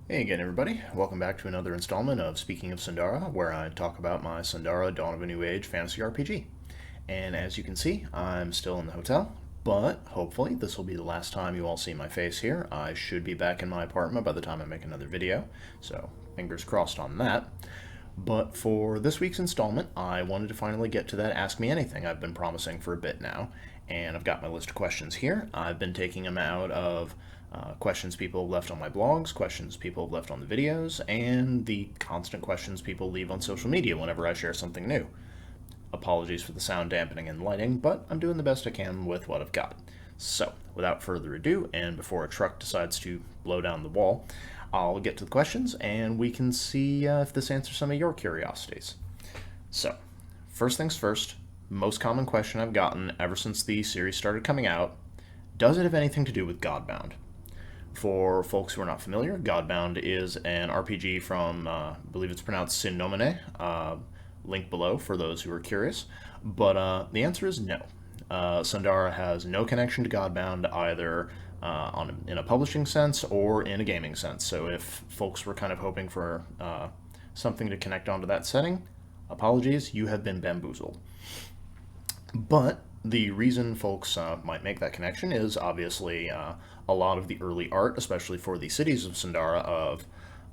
Hey again, everybody. Welcome back to another installment of Speaking of Sundara, where I talk about my Sundara Dawn of a New Age fantasy RPG. And as you can see, I'm still in the hotel, but hopefully this will be the last time you all see my face here. I should be back in my apartment by the time I make another video, so fingers crossed on that. But for this week's installment, I wanted to finally get to that Ask Me Anything I've been promising for a bit now, and I've got my list of questions here. I've been taking them out of questions people have left on my blogs, questions people have left on the videos, and the constant questions people leave on social media whenever I share something new. Apologies for the sound dampening and lighting, but I'm doing the best I can with what I've got. So, without further ado, and before a truck decides to blow down the wall, I'll get to the questions and we can see if this answers some of your curiosities. So, first things first, most common question I've gotten ever since the series started coming out: does it have anything to do with Godbound? For folks who are not familiar, Godbound is an RPG from, I believe it's pronounced Sin Nomine, link below for those who are curious. But the answer is no. Sundara has no connection to Godbound either in a publishing sense or in a gaming sense. So if folks were kind of hoping for something to connect onto that setting, apologies, you have been bamboozled. But the reason folks might make that connection is obviously a lot of the early art, especially for the cities of Sundara, of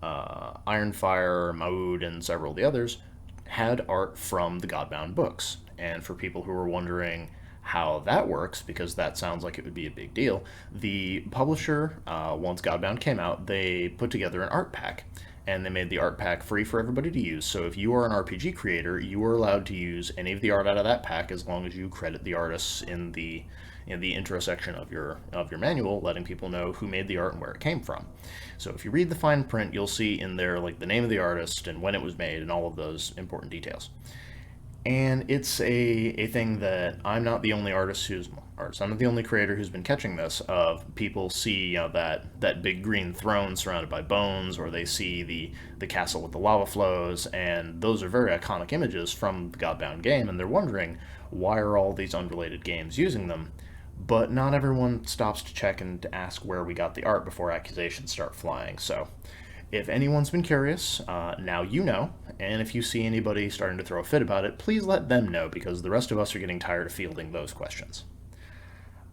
Ironfire, Maud, and several of the others, had art from the Godbound books. And for people who are wondering how that works, because that sounds like it would be a big deal, the publisher, once Godbound came out, they put together an art pack, and they made the art pack free for everybody to use. So if you are an RPG creator, you are allowed to use any of the art out of that pack as long as you credit the artists in the intro section of your manual, letting people know who made the art and where it came from. So if you read the fine print, you'll see in there like the name of the artist and when it was made and all of those important details. And it's a thing that I'm not the only I'm not the only creator who's been catching this. Of people see, that big green throne surrounded by bones, or they see the castle with the lava flows, and those are very iconic images from the Godbound game, and they're wondering why are all these unrelated games using them. But not everyone stops to check and to ask where we got the art before accusations start flying. So if anyone's been curious, now you know, and if you see anybody starting to throw a fit about it, please let them know, because the rest of us are getting tired of fielding those questions.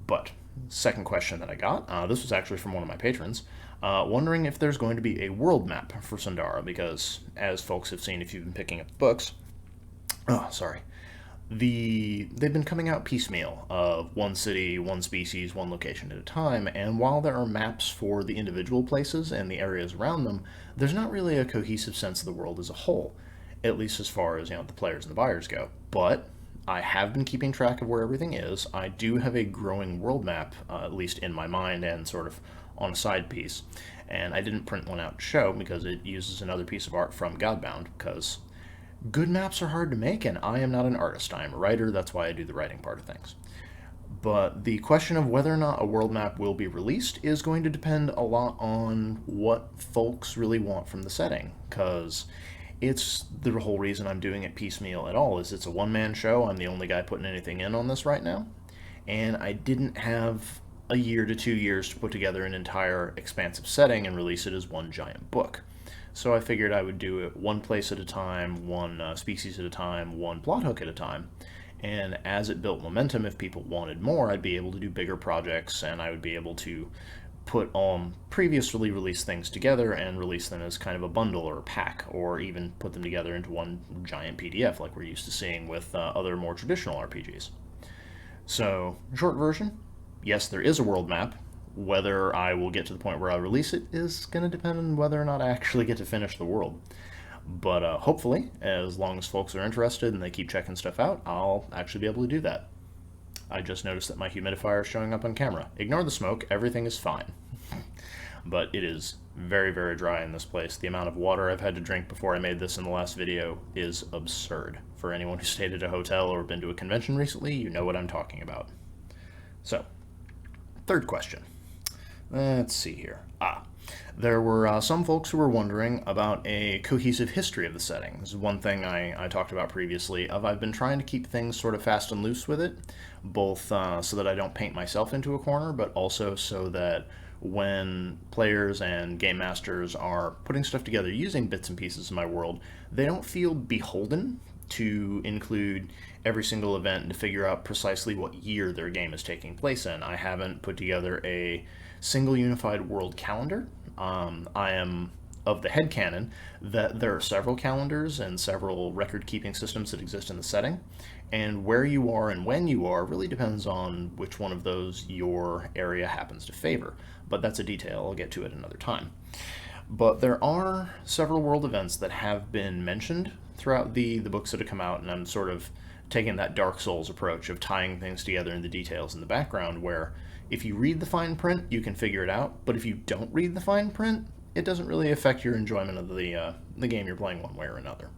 But, second question that I got, this was actually from one of my patrons, wondering if there's going to be a world map for Sundara, because, as folks have seen if you've been picking up the books, they've been coming out piecemeal of one city, one species, one location at a time, and while there are maps for the individual places and the areas around them, there's not really a cohesive sense of the world as a whole, at least as far as the players and the buyers go. But I have been keeping track of where everything is. I do have a growing world map, at least in my mind and sort of on a side piece, and I didn't print one out to show because it uses another piece of art from Godbound, because good maps are hard to make, and I am not an artist. I am a writer. That's why I do the writing part of things. But the question of whether or not a world map will be released is going to depend a lot on what folks really want from the setting, because it's the whole reason I'm doing it piecemeal at all is it's a one-man show. I'm the only guy putting anything in on this right now, and I didn't have a year to 2 years to put together an entire expansive setting and release it as one giant book. So I figured I would do it one place at a time, one species at a time, one plot hook at a time. And as it built momentum, if people wanted more, I'd be able to do bigger projects, and I would be able to put previously released things together and release them as kind of a bundle or a pack, or even put them together into one giant PDF like we're used to seeing with other more traditional RPGs. So, short version, yes, there is a world map. Whether I will get to the point where I release it is going to depend on whether or not I actually get to finish the world. But hopefully, as long as folks are interested and they keep checking stuff out, I'll actually be able to do that. I just noticed that my humidifier is showing up on camera. Ignore the smoke, everything is fine. But it is very, very dry in this place. The amount of water I've had to drink before I made this in the last video is absurd. For anyone who stayed at a hotel or been to a convention recently, you know what I'm talking about. So, third question. Let's see here. There were some folks who were wondering about a cohesive history of the setting. This is one thing I talked about previously. I've been trying to keep things sort of fast and loose with it, both so that I don't paint myself into a corner, but also so that when players and game masters are putting stuff together using bits and pieces of my world, they don't feel beholden to include every single event and to figure out precisely what year their game is taking place in. I haven't put together a single unified world calendar. I am of the headcanon that there are several calendars and several record keeping systems that exist in the setting, and where you are and when you are really depends on which one of those your area happens to favor. But that's a detail, I'll get to it another time. But there are several world events that have been mentioned throughout the books that have come out, and I'm sort of taking that Dark Souls approach of tying things together in the details in the background, where if you read the fine print, you can figure it out, but if you don't read the fine print, it doesn't really affect your enjoyment of the game you're playing one way or another.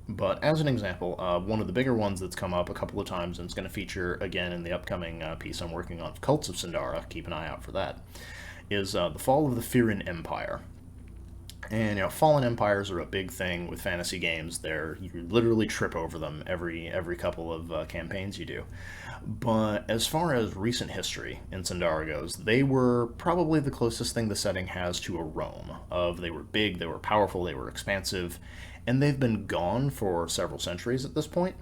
But as an example, one of the bigger ones that's come up a couple of times and it's going to feature again in the upcoming piece I'm working on, Cults of Sundara, keep an eye out for that, is the fall of the Firin Empire. And fallen empires are a big thing with fantasy games. You literally trip over them every couple of campaigns you do. But as far as recent history in Sundara goes, they were probably the closest thing the setting has to a Rome. They were big, they were powerful, they were expansive, and they've been gone for several centuries at this point.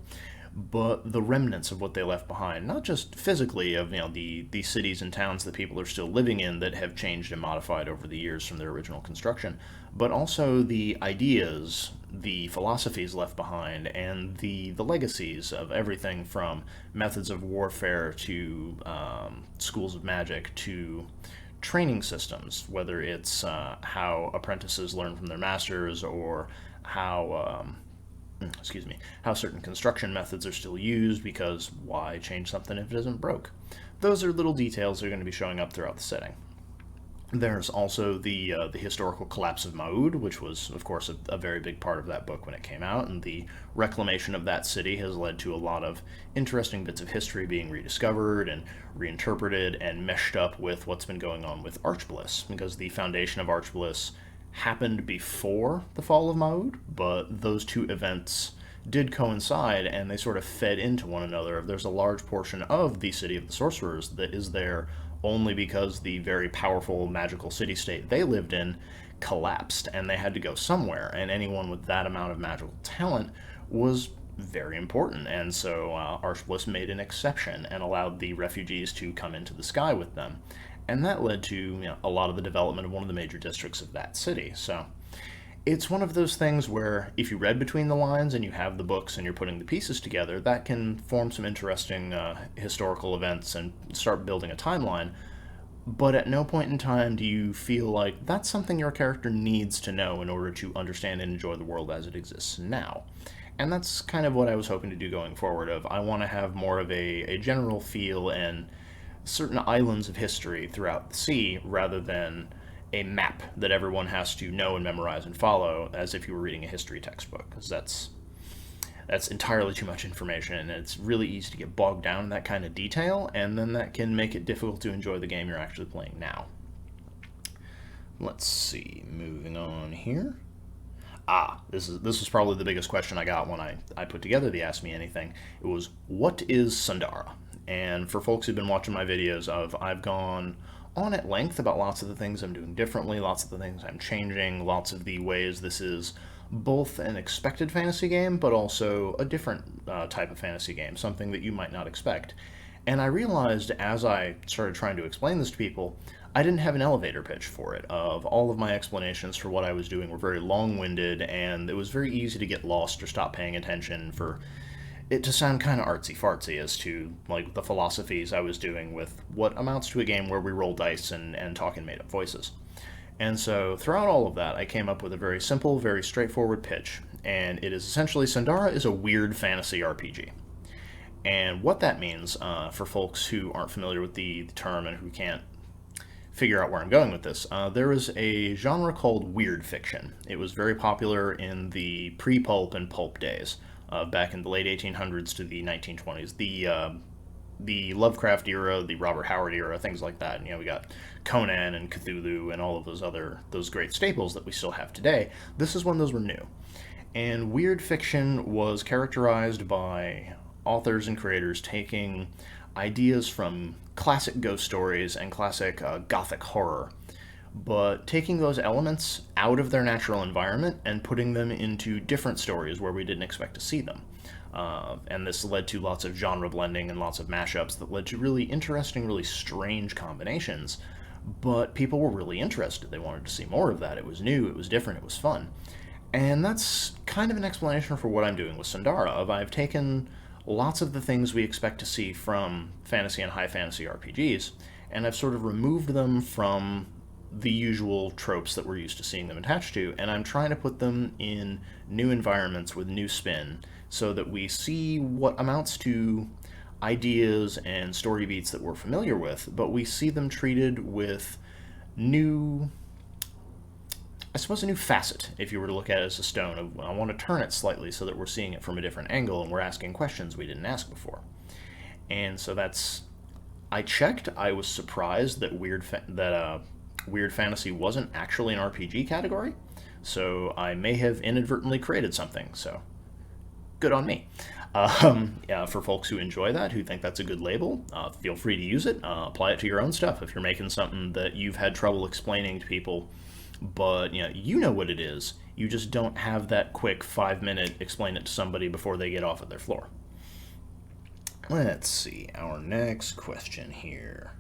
But the remnants of what they left behind, not just physically of the cities and towns that people are still living in that have changed and modified over the years from their original construction, but also the ideas, the philosophies left behind, and the legacies of everything from methods of warfare to schools of magic to training systems, whether it's how apprentices learn from their masters or how certain construction methods are still used, because why change something if it isn't broke? Those are little details that are going to be showing up throughout the setting. There's also the historical collapse of Maud, which was, of course, a very big part of that book when it came out, and the reclamation of that city has led to a lot of interesting bits of history being rediscovered and reinterpreted and meshed up with what's been going on with Archbliss, because the foundation of Archbliss happened before the fall of Maud, but those two events did coincide and they sort of fed into one another. There's a large portion of the City of the Sorcerers that is there only because the very powerful magical city-state they lived in collapsed and they had to go somewhere, and anyone with that amount of magical talent was very important, and so Archbliss made an exception and allowed the refugees to come into the sky with them. And that led to a lot of the development of one of the major districts of that city. So it's one of those things where if you read between the lines and you have the books and you're putting the pieces together, that can form some interesting historical events and start building a timeline. But at no point in time do you feel like that's something your character needs to know in order to understand and enjoy the world as it exists now. And that's kind of what I was hoping to do going forward. I want to have more of a general feel and certain islands of history throughout the sea rather than a map that everyone has to know and memorize and follow as if you were reading a history textbook, because that's entirely too much information and it's really easy to get bogged down in that kind of detail, and then that can make it difficult to enjoy the game you're actually playing now. Let's see, moving on here. This was probably the biggest question I got when I put together the Ask Me Anything. It was, what is Sundara? And for folks who've been watching my videos, I've gone on at length about lots of the things I'm doing differently, lots of the things I'm changing, lots of the ways this is both an expected fantasy game, but also a different type of fantasy game, something that you might not expect. And I realized as I started trying to explain this to people, I didn't have an elevator pitch for it. All of my explanations for what I was doing were very long-winded, and it was very easy to get lost or stop paying attention for it to sound kind of artsy-fartsy as to like the philosophies I was doing with what amounts to a game where we roll dice and talk in made-up voices. And so throughout all of that, I came up with a very simple, very straightforward pitch, and it is essentially Sundara is a weird fantasy RPG. And what that means, for folks who aren't familiar with the term and who can't figure out where I'm going with this, there is a genre called weird fiction. It was very popular in the pre-pulp and pulp days, back in the late 1800s to the 1920s. The Lovecraft era, the Robert Howard era, things like that. And, we got Conan and Cthulhu and all of those great staples that we still have today. This is when those were new. And weird fiction was characterized by authors and creators taking ideas from classic ghost stories and classic gothic horror, but taking those elements out of their natural environment and putting them into different stories where we didn't expect to see them. And this led to lots of genre blending and lots of mashups that led to really interesting, really strange combinations. But people were really interested. They wanted to see more of that. It was new, it was different, it was fun. And that's kind of an explanation for what I'm doing with Sundara. I've taken lots of the things we expect to see from fantasy and high fantasy RPGs, and I've sort of removed them from the usual tropes that we're used to seeing them attached to, and I'm trying to put them in new environments with new spin so that we see what amounts to ideas and story beats that we're familiar with, but we see them treated with new, I suppose, a new facet, if you were to look at it as a stone. I want to turn it slightly so that we're seeing it from a different angle and we're asking questions we didn't ask before. And so that's, I checked. I was surprised that weird fantasy wasn't actually an RPG category, so I may have inadvertently created something. So good on me. Yeah, for folks who enjoy that, who think that's a good label, feel free to use it. Apply it to your own stuff. If you're making something that you've had trouble explaining to people, but you know what it is, you just don't have that quick 5-minute explain it to somebody before they get off of their floor. Let's see, our next question here.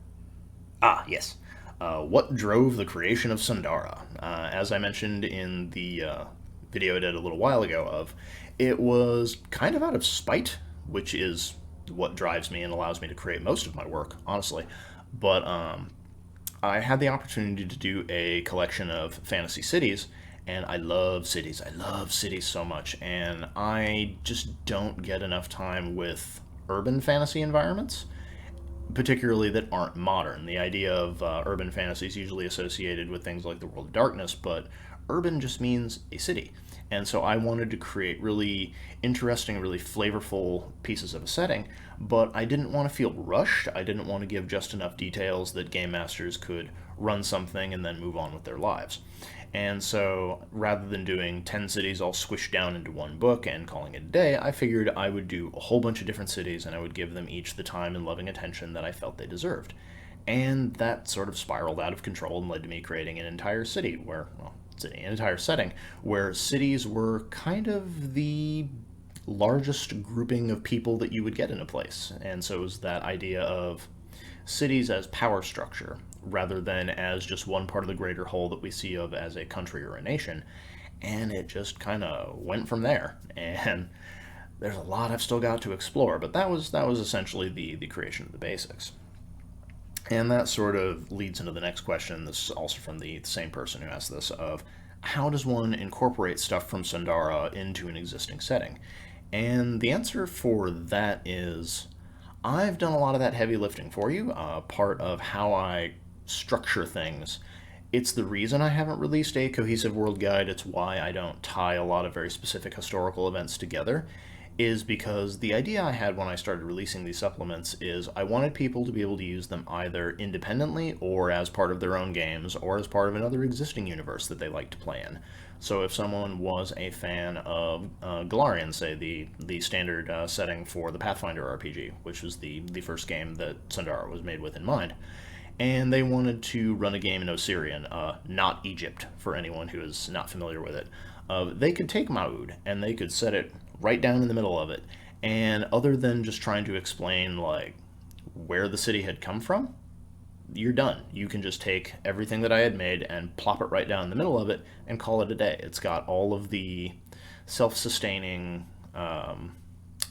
Ah, yes. What drove the creation of Sundara? As I mentioned in the video I did a little while ago, it was kind of out of spite, which is what drives me and allows me to create most of my work, honestly. But I had the opportunity to do a collection of fantasy cities, and I love cities. I love cities so much, and I just don't get enough time with urban fantasy environments, particularly that aren't modern. The idea of urban fantasy is usually associated with things like the World of Darkness, but urban just means a city. And so I wanted to create really interesting, really flavorful pieces of a setting, but I didn't want to feel rushed. I didn't want to give just enough details that game masters could run something and then move on with their lives. And so rather than doing 10 cities all squished down into one book and calling it a day, I figured I would do a whole bunch of different cities and I would give them each the time and loving attention that I felt they deserved. And that sort of spiraled out of control and led to me creating an entire city where, well, an entire setting where cities were kind of the largest grouping of people that you would get in a place. And so it was that idea of cities as power structure rather than as just one part of the greater whole that we see of as a country or a nation. And it just kind of went from there. And there's a lot I've still got to explore, but that was essentially the creation of the basics. And that sort of leads into the next question. This is also from the same person who asked this, of how does one incorporate stuff from Sundara into an existing setting? And the answer for that is I've done a lot of that heavy lifting for you. Part of how I structure things. It's the reason I haven't released a cohesive world guide. It's why I don't tie a lot of very specific historical events together, is because the idea I had when I started releasing these supplements is I wanted people to be able to use them either independently or as part of their own games or as part of another existing universe that they like to play in. So if someone was a fan of Galarian, say the standard setting for the Pathfinder RPG, which was the first game that Sundara was made with in mind, and they wanted to run a game in Osirian, not Egypt for anyone who is not familiar with it, they could take Maud and they could set it right down in the middle of it, and other than just trying to explain like where the city had come from, you're done. You can just take everything that I had made and plop it right down in the middle of it and call it a day. It's got all of the self-sustaining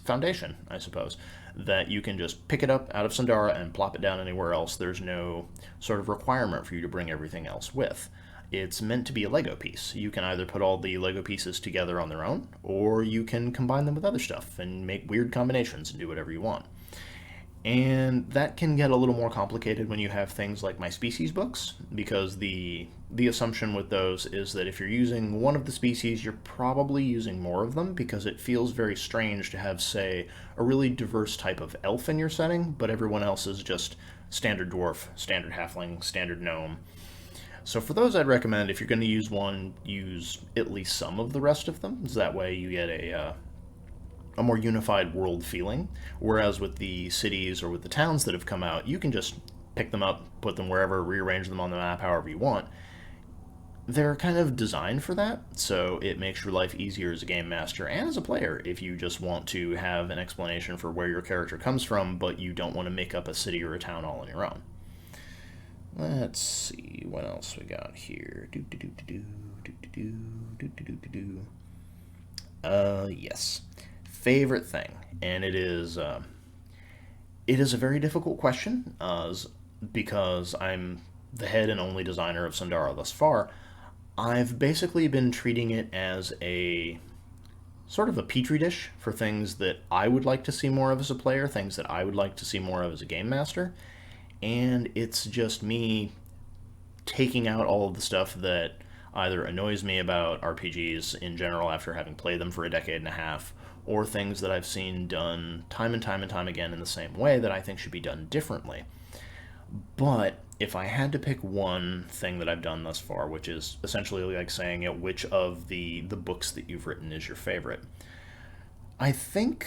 foundation, I suppose, that you can just pick it up out of Sundara and plop it down anywhere else. There's no sort of requirement for you to bring everything else with. It's meant to be a Lego piece. You can either put all the Lego pieces together on their own, or you can combine them with other stuff and make weird combinations and do whatever you want. And that can get a little more complicated when you have things like my species books, because the assumption with those is that if you're using one of the species, you're probably using more of them, because it feels very strange to have, say, a really diverse type of elf in your setting, but everyone else is just standard dwarf, standard halfling, standard gnome. So for those, I'd recommend if you're going to use one, use at least some of the rest of them. So that way you get a a more unified world feeling. Whereas with the cities or with the towns that have come out, you can just pick them up, put them wherever, rearrange them on the map however you want. They're kind of designed for that, so it makes your life easier as a game master and as a player if you just want to have an explanation for where your character comes from, but you don't want to make up a city or a town all on your own. Let's see what else we got here. Yes. Favorite thing, and it is a very difficult question, because I'm the head and only designer of Sundara thus far. I've basically been treating it as a sort of a petri dish for things that I would like to see more of as a player, things that I would like to see more of as a game master, and it's just me taking out all of the stuff that either annoys me about RPGs in general after having played them for a decade and a half, or things that I've seen done time and time and time again in the same way that I think should be done differently. But if I had to pick one thing that I've done thus far, which is essentially like saying, which of the books that you've written is your favorite, I think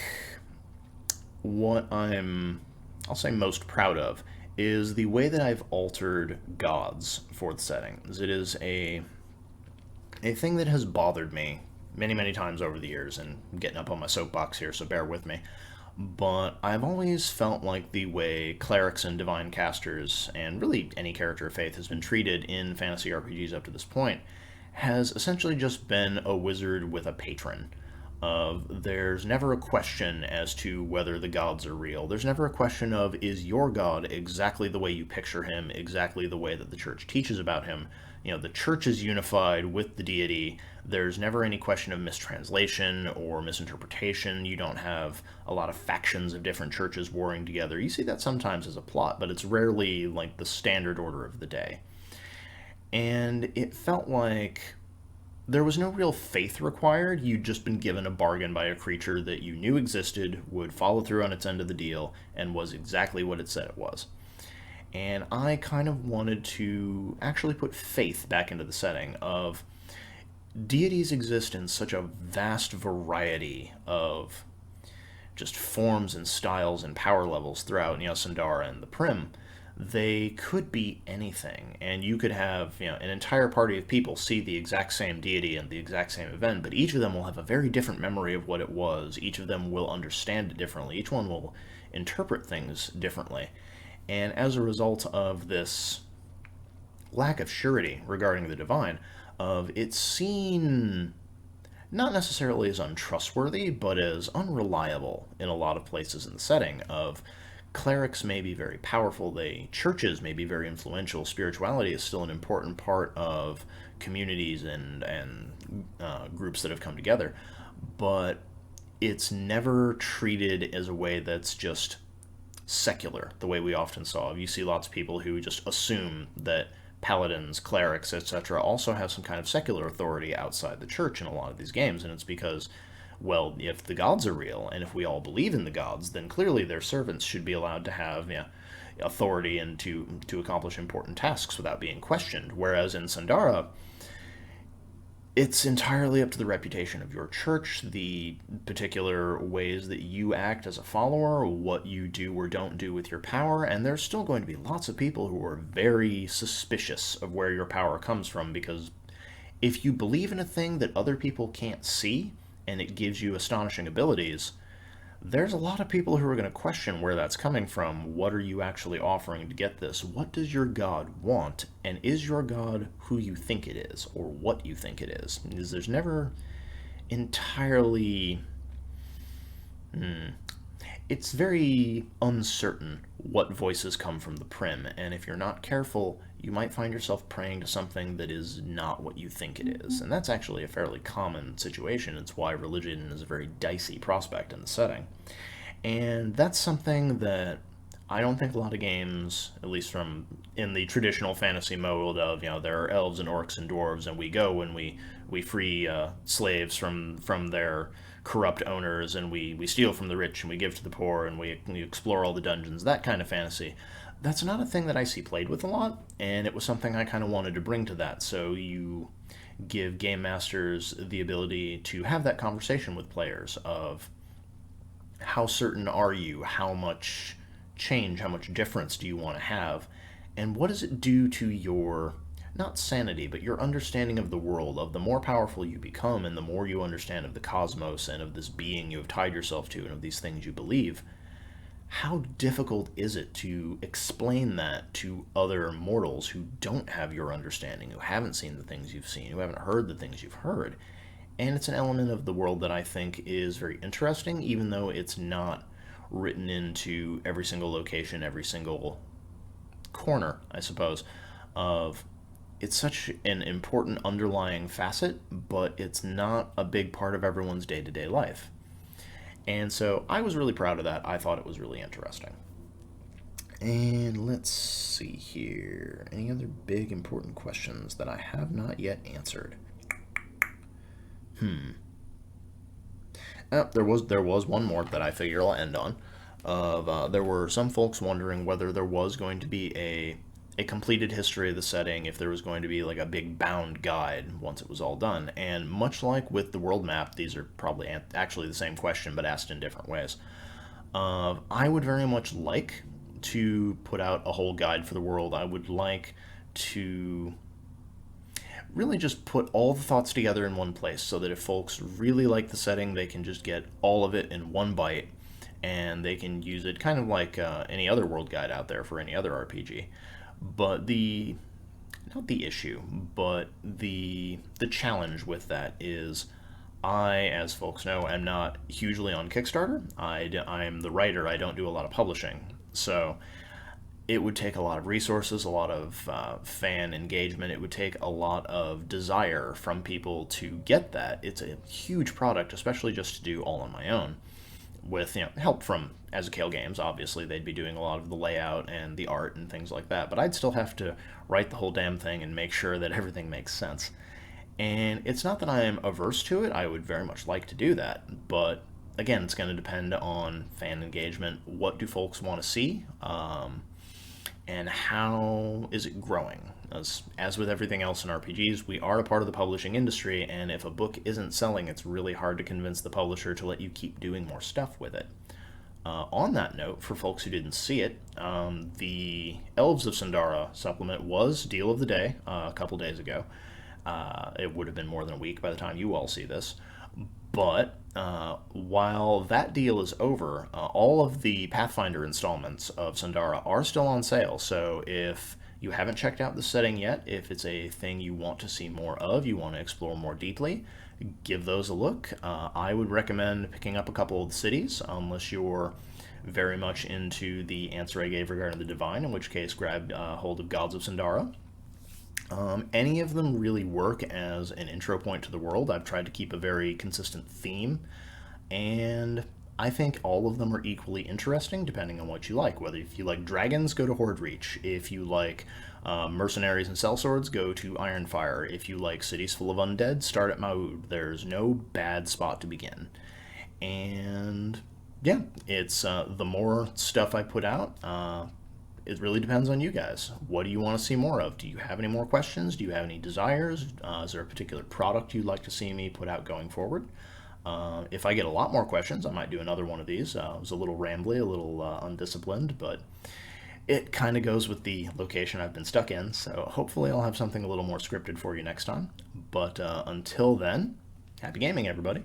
what I'll say most proud of is the way that I've altered gods for the settings. It is a thing that has bothered me many, many times over the years, and I'm getting up on my soapbox here, so bear with me. But I've always felt like the way clerics and divine casters, and really any character of faith, has been treated in fantasy RPGs up to this point, has essentially just been a wizard with a patron. There's never a question as to whether the gods are real. There's never a question of, is your god exactly the way you picture him, exactly the way that the church teaches about him? The church is unified with the deity. There's never any question of mistranslation or misinterpretation. You don't have a lot of factions of different churches warring together. You see that sometimes as a plot, but it's rarely like the standard order of the day. And it felt like there was no real faith required. You'd just been given a bargain by a creature that you knew existed, would follow through on its end of the deal, and was exactly what it said it was. And I kind of wanted to actually put faith back into the setting of deities exist in such a vast variety of just forms and styles and power levels throughout, Sundara and the Prim. They could be anything, and you could have, an entire party of people see the exact same deity and the exact same event, but each of them will have a very different memory of what it was. Each of them will understand it differently. Each one will interpret things differently. And as a result of this lack of surety regarding the divine, of it's seen not necessarily as untrustworthy, but as unreliable in a lot of places in the setting of clerics may be very powerful, churches may be very influential, spirituality is still an important part of communities and groups that have come together, but it's never treated as a way that's just secular, the way we often saw. You see lots of people who just assume that paladins, clerics, etc. also have some kind of secular authority outside the church in a lot of these games, and it's because, well, if the gods are real, and if we all believe in the gods, then clearly their servants should be allowed to have authority and to accomplish important tasks without being questioned. Whereas in Sundara, it's entirely up to the reputation of your church, the particular ways that you act as a follower, what you do or don't do with your power, and there's still going to be lots of people who are very suspicious of where your power comes from, because if you believe in a thing that other people can't see, and it gives you astonishing abilities, there's a lot of people who are going to question where that's coming from. What are you actually offering to get this? What does your god want? And is your god who you think it is, or what you think it is? Because there's never entirely... It's very uncertain what voices come from the Prim, and if you're not careful, you might find yourself praying to something that is not what you think it is. And that's actually a fairly common situation. It's why religion is a very dicey prospect in the setting. And that's something that I don't think a lot of games, at least from in the traditional fantasy mode of, there are elves and orcs and dwarves, and we go and we free slaves from their corrupt owners, and we steal from the rich, and we give to the poor, and we explore all the dungeons, that kind of fantasy. That's not a thing that I see played with a lot, and it was something I kind of wanted to bring to that. So you give game masters the ability to have that conversation with players of, how certain are you? How much change, how much difference do you want to have? And what does it do to your, not sanity, but your understanding of the world, of the more powerful you become and the more you understand of the cosmos and of this being you have tied yourself to and of these things you believe? How difficult is it to explain that to other mortals who don't have your understanding, who haven't seen the things you've seen, who haven't heard the things you've heard? And it's an element of the world that I think is very interesting, even though it's not written into every single location, every single corner, I suppose, of it's such an important underlying facet, but it's not a big part of everyone's day to day life. And so I was really proud of that. I thought it was really interesting. And let's see here. Any other big important questions that I have not yet answered? There was one more that I figure I'll end on. There were some folks wondering whether there was going to be a completed history of the setting, if there was going to be like a big bound guide once it was all done. And much like with the world map, these are probably actually the same question but asked in different ways. I would very much like to put out a whole guide for the world. I would like to really just put all the thoughts together in one place so that if folks really like the setting, they can just get all of it in one bite and they can use it kind of like any other world guide out there for any other RPG. But not the issue, but the challenge with that is I, as folks know, am not hugely on Kickstarter. I'm the writer, I don't do a lot of publishing. So it would take a lot of resources, a lot of fan engagement. It would take a lot of desire from people to get that. It's a huge product, especially just to do all on my own. With help from Azukail Games, obviously they'd be doing a lot of the layout and the art and things like that. But I'd still have to write the whole damn thing and make sure that everything makes sense. And it's not that I am averse to it. I would very much like to do that, but again, it's going to depend on fan engagement. What do folks want to see? And how is it growing? As with everything else in RPGs, we are a part of the publishing industry, and if a book isn't selling, it's really hard to convince the publisher to let you keep doing more stuff with it. On that note, for folks who didn't see it, the Elves of Sundara supplement was Deal of the Day a couple days ago. It would have been more than a week by the time you all see this. But while that deal is over, all of the Pathfinder installments of Sundara are still on sale. So if you haven't checked out the setting yet, if it's a thing you want to see more of, you want to explore more deeply, give those a look. I would recommend picking up a couple of the cities, unless you're very much into the answer I gave regarding the Divine, in which case grab hold of Gods of Sundara. Any of them really work as an intro point to the world. I've tried to keep a very consistent theme, and I think all of them are equally interesting depending on what you like. Whether if you like dragons, go to Horde Reach. If you like mercenaries and sellswords, go to Ironfire. If you like cities full of undead, start at Maud. There's no bad spot to begin. And yeah, it's the more stuff I put out, it really depends on you guys. What do you want to see more of? Do you have any more questions? Do you have any desires? Is there a particular product you'd like to see me put out going forward? If I get a lot more questions, I might do another one of these. It was a little rambly, a little undisciplined, but it kind of goes with the location I've been stuck in, so hopefully I'll have something a little more scripted for you next time. But until then, happy gaming, everybody.